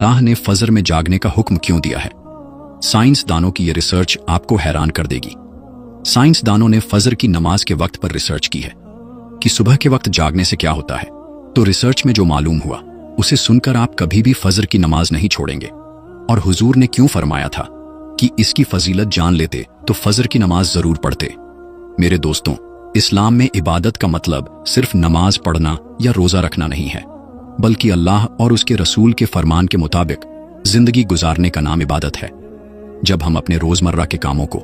अल्लाह ने फजर में जागने का हुक्म क्यों दिया है? साइंसदानों की यह रिसर्च आपको हैरान कर देगी। साइंसदानों ने फजर की नमाज के वक्त पर रिसर्च की है कि सुबह के वक्त जागने से क्या होता है। तो रिसर्च में जो मालूम हुआ उसे सुनकर आप कभी भी फजर की नमाज नहीं छोड़ेंगे। और हुजूर ने क्यों फरमाया था कि इसकी फजीलत जान लेते तो फजर की नमाज जरूर पढ़ते। मेरे दोस्तों, इस्लाम में इबादत का मतलब सिर्फ नमाज पढ़ना या रोजा रखना नहीं है, बल्कि अल्लाह और उसके रसूल के फरमान के मुताबिक जिंदगी गुजारने का नाम इबादत है। जब हम अपने रोजमर्रा के कामों को,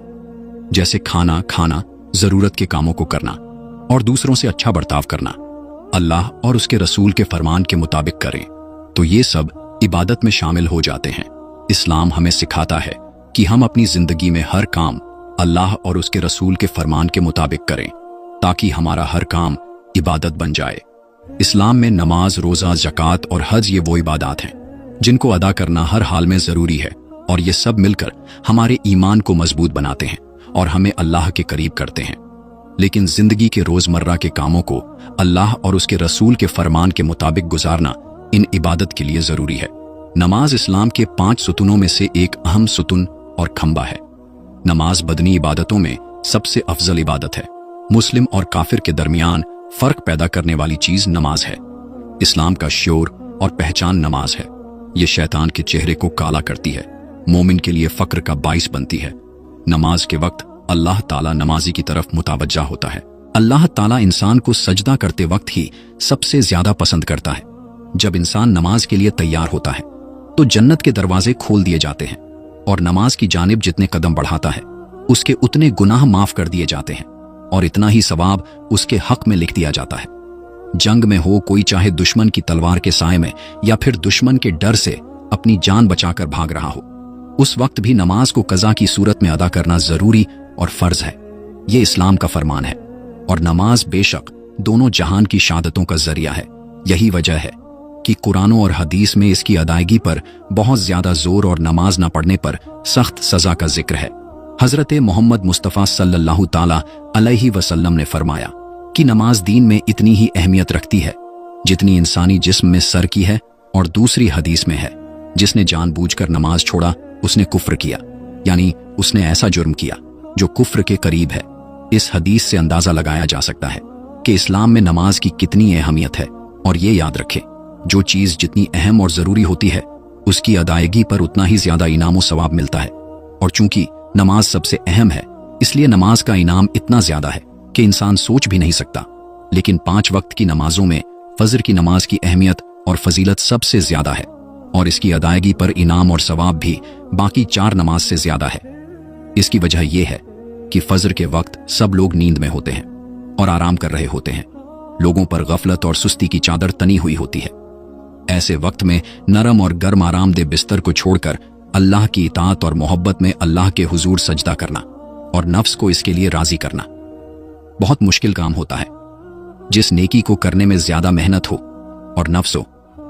जैसे खाना खाना, जरूरत के कामों को करना और दूसरों से अच्छा बर्ताव करना, अल्लाह और उसके रसूल के फरमान के मुताबिक करें, तो ये सब इबादत में शामिल हो जाते हैं। इस्लाम हमें सिखाता है कि हम अपनी जिंदगी में हर काम अल्लाह और उसके रसूल के फरमान के मुताबिक करें, ताकि हमारा हर काम इबादत बन जाए। इस्लाम में नमाज, रोजा, ज़कात और हज ये वो इबादत हैं जिनको अदा करना हर हाल में जरूरी है, और ये सब मिलकर हमारे ईमान को मजबूत बनाते हैं और हमें अल्लाह के करीब करते हैं। लेकिन जिंदगी के रोजमर्रा के कामों को अल्लाह और उसके रसूल के फरमान के मुताबिक गुजारना इन इबादत के लिए जरूरी है। नमाज इस्लाम के 5 सुतूनों में से एक अहम सुतून और खंबा है। नमाज बदनी इबादतों में सबसे अफजल इबादत है। मुस्लिम और काफिर के दरमियान फर्क पैदा करने वाली चीज नमाज है। इस्लाम का श्योर और पहचान नमाज है। ये शैतान के चेहरे को काला करती है, मोमिन के लिए फक्र का बाइस बनती है। नमाज के वक्त अल्लाह ताला नमाजी की तरफ मुतवज्जा होता है। अल्लाह ताला इंसान को सजदा करते वक्त ही सबसे ज्यादा पसंद करता है। जब इंसान नमाज के लिए तैयार होता है तो जन्नत के दरवाजे खोल दिए जाते हैं, और नमाज की जानिब जितने कदम बढ़ाता है उसके उतने गुनाह माफ कर दिए जाते हैं, और इतना ही सवाब उसके हक में लिख दिया जाता है। जंग में हो कोई, चाहे दुश्मन की तलवार के साए में या फिर दुश्मन के डर से अपनी जान बचाकर भाग रहा हो, उस वक्त भी नमाज को कज़ा की सूरत में अदा करना जरूरी और फर्ज है। ये इस्लाम का फरमान है, और नमाज बेशक दोनों जहान की शहादतों का जरिया है। यही वजह है कि कुरान और हदीस में इसकी अदायगी पर बहुत ज्यादा जोर और नमाज न पढ़ने पर सख्त सजा का जिक्र है। हजरत मोहम्मद मुस्तफ़ा सल्लल्लाहु ताला अलैहि वसल्लम ने फरमाया कि नमाज दीन में इतनी ही अहमियत रखती है जितनी इंसानी जिस्म में सर की है, और दूसरी हदीस में है, जिसने जानबूझकर नमाज छोड़ा उसने कुफ्र किया, यानी उसने ऐसा जुर्म किया जो कुफ्र के करीब है। इस हदीस से अंदाजा लगाया जा सकता है कि इस्लाम में नमाज की कितनी अहमियत है। और ये याद रखें, जो चीज जितनी अहम और जरूरी होती है उसकी अदायगी पर उतना ही ज्यादा इनाम और सवाब मिलता है। और चूंकि नमाज सबसे अहम है, इसलिए नमाज का इनाम इतना ज्यादा है कि इंसान सोच भी नहीं सकता। लेकिन 5 वक्त की नमाजों में फजर की नमाज की अहमियत और फजीलत सबसे ज्यादा है, और इसकी अदायगी पर इनाम और सवाब भी बाकी 4 नमाज से ज्यादा है। इसकी वजह यह है कि फजर के वक्त सब लोग नींद में होते हैं और आराम कर रहे होते हैं। लोगों पर गफलत और सुस्ती की चादर तनी हुई होती है। ऐसे वक्त में नरम और गर्म आरामदेह बिस्तर को छोड़कर अल्लाह की इताअत और मोहब्बत में अल्लाह के हुजूर सजदा करना और नफ्स को इसके लिए राजी करना बहुत मुश्किल काम होता है। जिस नेकी को करने में ज्यादा मेहनत हो और नफ्सो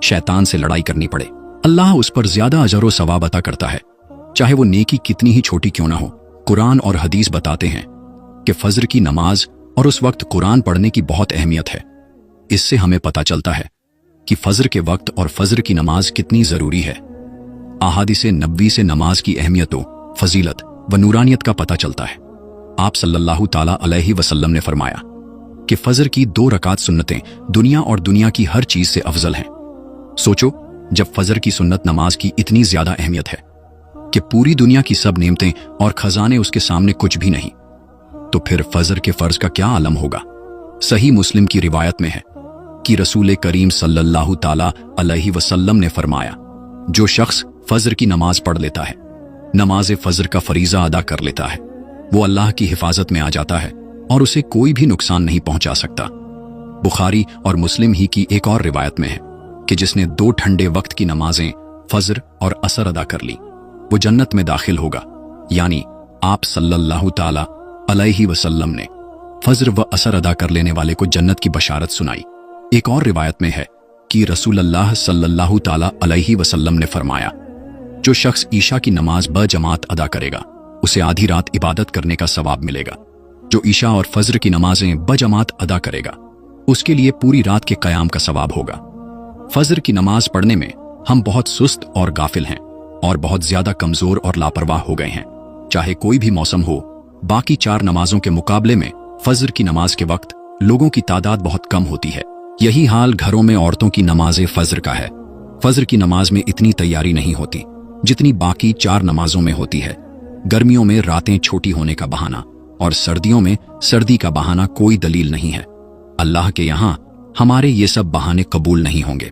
शैतान से लड़ाई करनी पड़े, अल्लाह उस पर ज्यादा अजर व सवाब अता करता है, चाहे वो नेकी कितनी ही छोटी क्यों ना हो। कुरान और हदीस बताते हैं कि फजर की नमाज और उस वक्त कुरान पढ़ने की बहुत अहमियत है। इससे हमें पता चलता है कि फजर के वक्त और फजर की नमाज कितनी जरूरी है। अहादीस नबवी से नमाज की अहमियत, फजीलत व नूरानियत का पता चलता है। आप सल्लल्लाहु ताला अलैहि वसल्लम ने फरमाया कि फजर की 2 रकात सुन्नतें दुनिया और दुनिया की हर चीज से अफजल हैं। सोचो, जब फजर की सुन्नत नमाज की इतनी ज्यादा अहमियत है कि पूरी दुनिया की सब नेमतें और खजाने उसके सामने कुछ भी नहीं, तो फिर फजर के फर्ज का क्या आलम होगा। सही मुस्लिम की रिवायत में है कि रसूल करीम सल्लल्लाहु ताला अलैहि वसल्लम ने फरमाया, जो शख्स फजर की नमाज पढ़ लेता है, नमाज फजर का फरीजा अदा कर लेता है, वो अल्लाह की हिफाजत में आ जाता है और उसे कोई भी नुकसान नहीं पहुंचा सकता। बुखारी और मुस्लिम ही की एक और रिवायत में है कि जिसने 2 ठंडे वक्त की नमाजें फजर और असर अदा कर ली, वो जन्नत में दाखिल होगा। यानी आप सल्लल्लाहु ताला अलैहि वसल्लम ने फजर व असर अदा कर लेने वाले को जन्नत की बशारत सुनाई। एक और रिवायत में है कि रसूलुल्लाह सल्लल्लाहु ताला अलैहि वसल्लम ने फरमाया, जो शख्स ईशा की नमाज बजमात अदा करेगा उसे आधी रात इबादत करने का सवाब मिलेगा। जो ईशा और फजर की नमाजें बजमात अदा करेगा उसके लिए पूरी रात के क़याम का सवाब होगा। फजर की नमाज पढ़ने में हम बहुत सुस्त और गाफिल हैं और बहुत ज्यादा कमजोर और लापरवाह हो गए हैं। चाहे कोई भी मौसम हो, बाकी 4 नमाजों के मुकाबले में फजर की नमाज के वक्त लोगों की तादाद बहुत कम होती है। यही हाल घरों में औरतों की नमाज फजर का है। फजर की नमाज में इतनी तैयारी नहीं होती जितनी बाकी 4 नमाजों में होती है। गर्मियों में रातें छोटी होने का बहाना और सर्दियों में सर्दी का बहाना कोई दलील नहीं है। अल्लाह के यहाँ हमारे ये सब बहाने कबूल नहीं होंगे।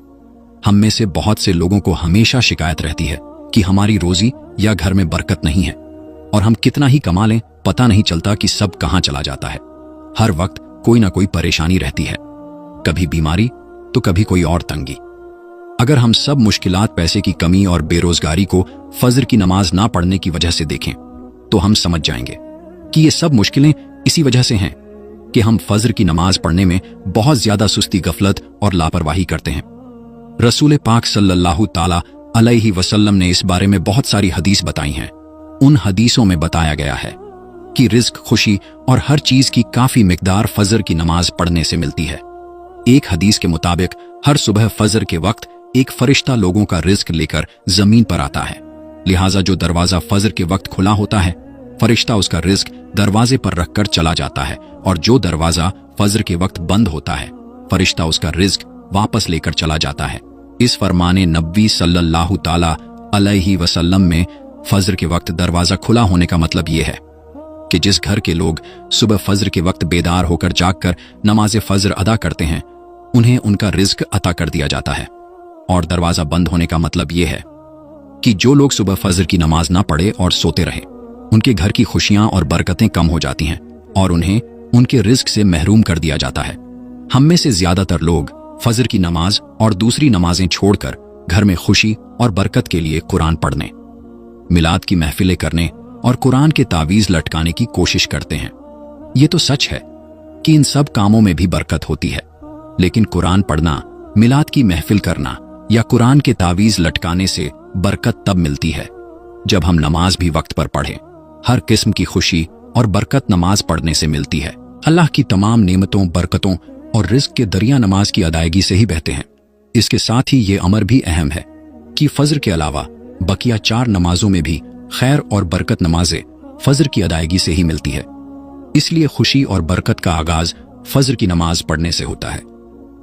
हम में से बहुत से लोगों को हमेशा शिकायत रहती है कि हमारी रोजी या घर में बरकत नहीं है, और हम कितना ही कमा लें पता नहीं चलता कि सब कहां चला जाता है। हर वक्त कोई ना कोई परेशानी रहती है, कभी बीमारी तो कभी कोई और तंगी। अगर हम सब मुश्किलात पैसे की कमी और बेरोजगारी को फजर की नमाज ना पढ़ने की वजह से देखें तो हम समझ जाएंगे कि ये सब मुश्किलें इसी वजह से हैं कि हम फजर की नमाज पढ़ने में बहुत ज्यादा सुस्ती, गफलत और लापरवाही करते हैं। रसूल पाक सल्लल्लाहु ताला अलैहि वसल्लम ने इस बारे में बहुत सारी हदीस बताई हैं। उन हदीसों में बताया गया है कि रिज्क, खुशी और हर चीज की काफी मिकदार फजर की नमाज पढ़ने से मिलती है। एक हदीस के मुताबिक हर सुबह फजर के वक्त एक फरिश्ता लोगों का रिज्क लेकर जमीन पर आता है। लिहाजा जो दरवाजा फजर के वक्त खुला होता है, फरिश्ता उसका रिज्क दरवाजे पर रखकर चला जाता है, और जो दरवाजा फजर के वक्त बंद होता है, फरिश्ता उसका रिज्क वापस लेकर चला जाता है। इस फरमाने नबी सल्लल्लाहु ताला अलैहि वसल्लम में फजर के वक्त दरवाजा खुला होने का मतलब यह है कि जिस घर के लोग सुबह फजर के वक्त बेदार होकर जागकर नमाज फजर अदा करते हैं, उन्हें उनका रिज्क अता कर दिया जाता है। और दरवाजा बंद होने का मतलब यह है कि जो लोग सुबह फजर की नमाज ना पढ़े और सोते रहे, उनके घर की खुशियां और बरकतें कम हो जाती हैं और उन्हें उनके रिज्क से महरूम कर दिया जाता है। हम में से ज्यादातर लोग फजर की नमाज और दूसरी नमाजें छोड़कर घर में खुशी और बरकत के लिए कुरान पढ़ने, मिलाद की महफिलें करने और कुरान के तावीज लटकाने की कोशिश करते हैं। ये तो सच है कि इन सब कामों में भी बरकत होती है, लेकिन कुरान पढ़ना, मिलाद की महफिल करना या कुरान के तावीज लटकाने से बरकत तब मिलती है जब हम नमाज भी वक्त पर पढ़ें। हर किस्म की खुशी और बरकत नमाज पढ़ने से मिलती है। अल्लाह की तमाम नेमतों, बरकतों और रिज्क के दरिया नमाज की अदायगी से ही बहते हैं। इसके साथ ही ये अमर भी अहम है कि फजर के अलावा बकिया 4 नमाजों में भी खैर और बरकत नमाजें फजर की अदायगी से ही मिलती है। इसलिए खुशी और बरकत का आगाज फजर की नमाज पढ़ने से होता है।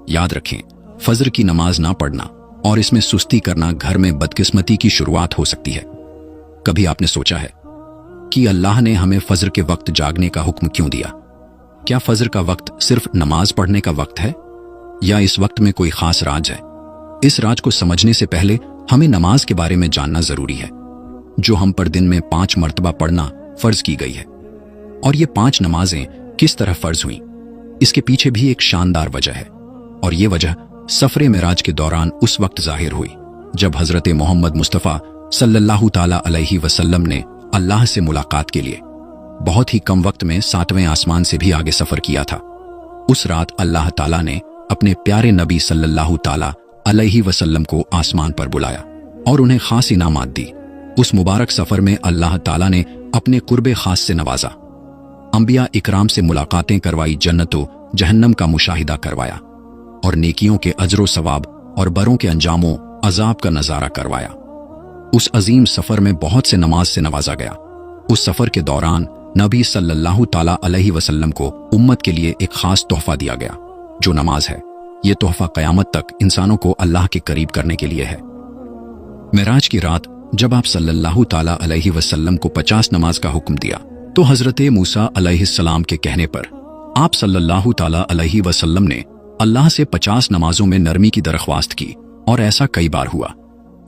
याद रखें, फजर की नमाज ना पढ़ना और इसमें सुस्ती करना घर में बदकिस्मती की शुरुआत हो सकती है। कभी आपने सोचा है कि अल्लाह ने हमें फजर के वक्त जागने का हुक्म क्यों दिया? क्या फजर का वक्त सिर्फ नमाज पढ़ने का वक्त है या इस वक्त में कोई खास राज है? इस राज को समझने से पहले हमें नमाज के बारे में जानना जरूरी है, जो हम पर दिन में 5 मर्तबा पढ़ना फर्ज की गई है। और ये 5 नमाजें किस तरह फर्ज हुई, इसके पीछे भी एक शानदार वजह है। और ये वजह सफरे मिराज के दौरान उस वक्त जाहिर हुई जब हजरत मोहम्मद मुस्तफ़ा सल्लल्लाहु ताला अलैहि वसल्लम ने अल्लाह से मुलाकात के लिए बहुत ही कम वक्त में 7वें आसमान से भी आगे सफर किया था। उस रात अल्लाह ताला ने अपने प्यारे नबी सल्लल्लाहु ताला अलैहि वसल्लम को आसमान पर बुलाया और उन्हें खास इनामात दी। उस मुबारक सफर में अल्लाह ताला ने अपने कुर्बे खास से नवाजा, अंबिया इकराम से मुलाकातें करवाई, जन्नतो जहन्नम का मुशाहिदा करवाया और नेकियों के अजरो सवाब और बरों के अंजामों अजाब का नजारा करवाया। उस अजीम सफर में बहुत से नमाज से नवाजा गया। उस सफर के दौरान नबी सल्लल्लाहु ताला अलैहि वसल्लम को उम्मत के लिए एक खास तोहफा दिया गया, जो नमाज है। ये तोहफा कयामत तक इंसानों को अल्लाह के करीब करने के लिए है। मेराज की रात जब आप सल्लल्लाहु ताला अलैहि वसल्लम को 50 नमाज का हुक्म दिया, तो हजरत मूसा अलैहिस्सलाम के कहने पर आप सल्लल्लाहु ताला अलैहि वसल्लम ने अल्लाह से 50 नमाजों में नरमी की दरख्वास्त की, और ऐसा कई बार हुआ,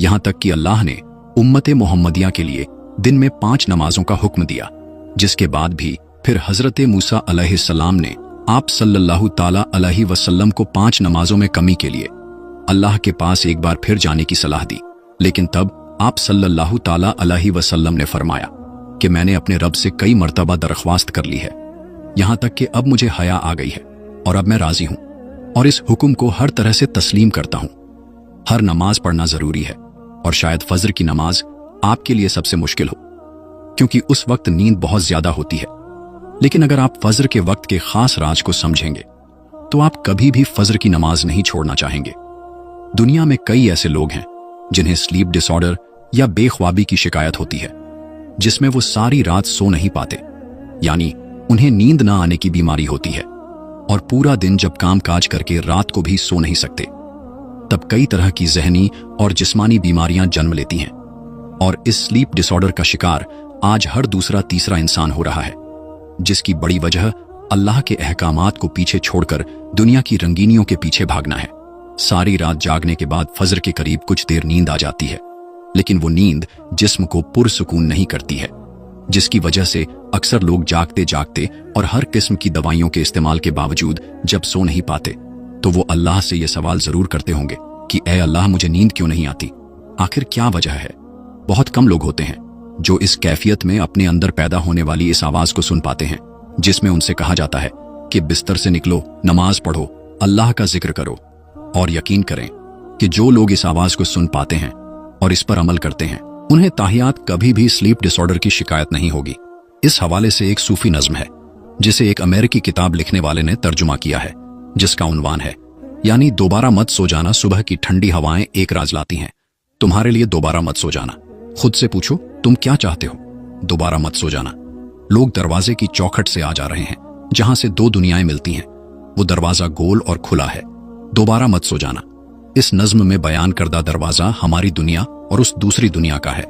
यहां तक कि अल्लाह ने उम्मत मोहम्मदिया के लिए दिन में 5 नमाजों का हुक्म दिया। जिसके बाद भी फिर हजरत मूसा अलैहिस्सलाम ने आप सल्लल्लाहु ताला अलैहि वसल्लम को 5 नमाजों में कमी के लिए अल्लाह के पास एक बार फिर जाने की सलाह दी। लेकिन तब आप सल्लल्लाहु ताला अलैहि वसल्लम ने फरमाया कि मैंने अपने रब से कई मर्तबा दरख्वास्त कर ली है, यहां तक कि अब मुझे हया आ गई है और अब मैं राजी हूं और इस हुक्म को हर तरह से तस्लीम करता हूं। हर नमाज पढ़ना जरूरी है और शायद फजर की नमाज आपके लिए सबसे मुश्किल हो, क्योंकि उस वक्त नींद बहुत ज्यादा होती है। लेकिन अगर आप फजर के वक्त के खास राज को समझेंगे तो आप कभी भी फजर की नमाज नहीं छोड़ना चाहेंगे। दुनिया में कई ऐसे लोग हैं जिन्हें स्लीप डिसऑर्डर या बेख्वाबी की शिकायत होती है, जिसमें वो सारी रात सो नहीं पाते, यानी उन्हें नींद ना आने की बीमारी होती है और पूरा दिन जब काम काज करके रात को भी सो नहीं सकते, तब कई तरह की जहनी और जिस्मानी बीमारियां जन्म लेती हैं। और इस स्लीप डिसऑर्डर का शिकार आज हर दूसरा तीसरा इंसान हो रहा है, जिसकी बड़ी वजह अल्लाह के अहकामात को पीछे छोड़कर दुनिया की रंगीनियों के पीछे भागना है। सारी रात जागने के बाद फजर के करीब कुछ देर नींद आ जाती है, लेकिन वो नींद जिस्म को पुरसुकून नहीं करती है, जिसकी वजह से अक्सर लोग जागते जागते और हर किस्म की दवाइयों के इस्तेमाल के बावजूद जब सो नहीं पाते तो वो अल्लाह से ये सवाल जरूर करते होंगे कि ऐ अल्लाह, मुझे नींद क्यों नहीं आती? आखिर क्या वजह है? बहुत कम लोग होते हैं जो इस कैफियत में अपने अंदर पैदा होने वाली इस आवाज को सुन पाते हैं, जिसमें उनसे कहा जाता है कि बिस्तर से निकलो, नमाज पढ़ो, अल्लाह का जिक्र करो। और यकीन करें कि जो लोग इस आवाज को सुन पाते हैं और इस पर अमल करते हैं, उन्हें ताहियात कभी भी स्लीप डिसऑर्डर की शिकायत नहीं होगी। इस हवाले से एक सूफी नज्म है जिसे एक अमेरिकी किताब लिखने वाले ने तर्जुमा किया है, जिसका उन्वान है, यानी दोबारा मत सो जाना, सुबह की ठंडी हवाएं एक राज लाती हैं, तुम्हारे लिए दोबारा मत सो जाना। खुद से पूछो, तुम क्या चाहते हो? दोबारा मत सो जाना। लोग दरवाजे की चौखट से आ जा रहे हैं, जहां से दो दुनियाएं मिलती हैं। वो दरवाजा गोल और खुला है, दोबारा मत सो जाना। इस नज्म में बयान करदा दरवाजा हमारी दुनिया और उस दूसरी दुनिया का है,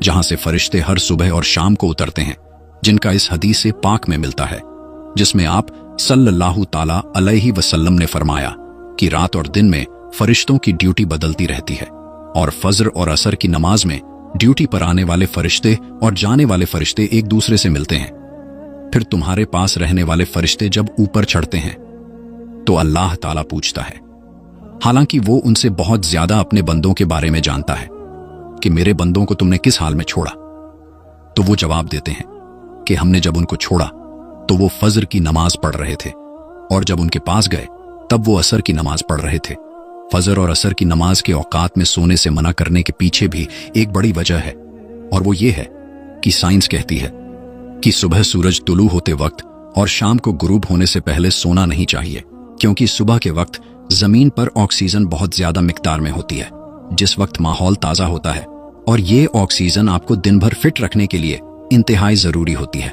जहां से फरिश्ते हर सुबह और शाम को उतरते हैं, जिनका इस हदीस से पाक में मिलता है, जिसमें आप सल्लल्लाहु ताला अलैहि वसल्लम ने फरमाया कि रात और दिन में फरिश्तों की ड्यूटी बदलती रहती है और फजर और असर की नमाज में ड्यूटी पर आने वाले फरिश्ते और जाने वाले फरिश्ते एक दूसरे से मिलते हैं। फिर तुम्हारे पास रहने वाले फरिश्ते जब ऊपर चढ़ते हैं तो अल्लाह ताला पूछता है, हालांकि वो उनसे बहुत ज्यादा अपने बंदों के बारे में जानता है, कि मेरे बंदों को तुमने किस हाल में छोड़ा? तो वो जवाब देते हैं कि हमने जब उनको छोड़ा तो वो फजर की नमाज पढ़ रहे थे, और जब उनके पास गए तब वो असर की नमाज पढ़ रहे थे। फजर और असर की नमाज के औकात में सोने से मना करने के पीछे भी एक बड़ी वजह है, और वो ये है कि साइंस कहती है कि सुबह सूरज तुलू होते वक्त और शाम को गुरूब होने से पहले सोना नहीं चाहिए, क्योंकि सुबह के वक्त जमीन पर ऑक्सीजन बहुत ज्यादा मिकदार में होती है, जिस वक्त माहौल ताजा होता है, और ये ऑक्सीजन आपको दिन भर फिट रखने के लिए इंतहाई जरूरी होती है।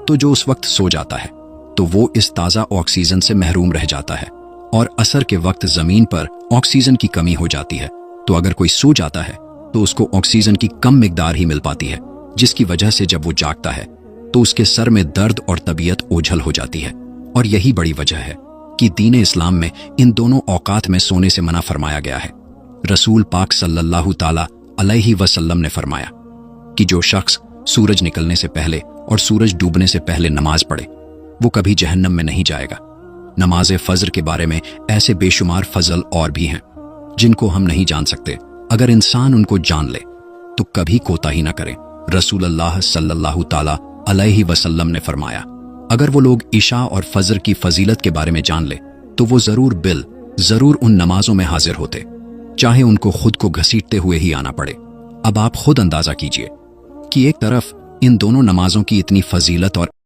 तो जो उस वक्त सो जाता है तो वो इस ताजा ऑक्सीजन से महरूम रह जाता है, और असर के वक्त जमीन पर ऑक्सीजन की कमी हो जाती है। तो अगर कोई सो जाता है तो उसको ऑक्सीजन की कम मिकदार ही मिल पाती है, जिसकी वजह से जब वो जागता है तो उसके सर में दर्द और तबीयत ओझल हो जाती है। और यही बड़ी वजह है कि दीन इस्लाम में इन दोनों औकात में सोने से मना फरमाया गया है। रसूल पाक सल्लल्लाहु ताला अलैहि वसल्लम ने फरमाया कि जो शख्स सूरज निकलने से पहले और सूरज डूबने से पहले नमाज पढ़े वो कभी जहन्नम में नहीं जाएगा। नमाज फजर के बारे में ऐसे बेशुमार फजल और भी हैं जिनको हम नहीं जान सकते। अगर इंसान उनको जान ले तो कभी कोताही न करे। रसूल अल्लाह सल्लल्लाहु ताला अलैहि वसल्लम ने फरमाया, अगर वो लोग इशा और फजर की फजीलत के बारे में जान ले तो वो जरूर उन नमाजों में हाजिर होते, चाहे उनको खुद को घसीटते हुए ही आना पड़े। अब आप खुद अंदाजा कीजिए कि एक तरफ इन दोनों नमाजों की इतनी फजीलत और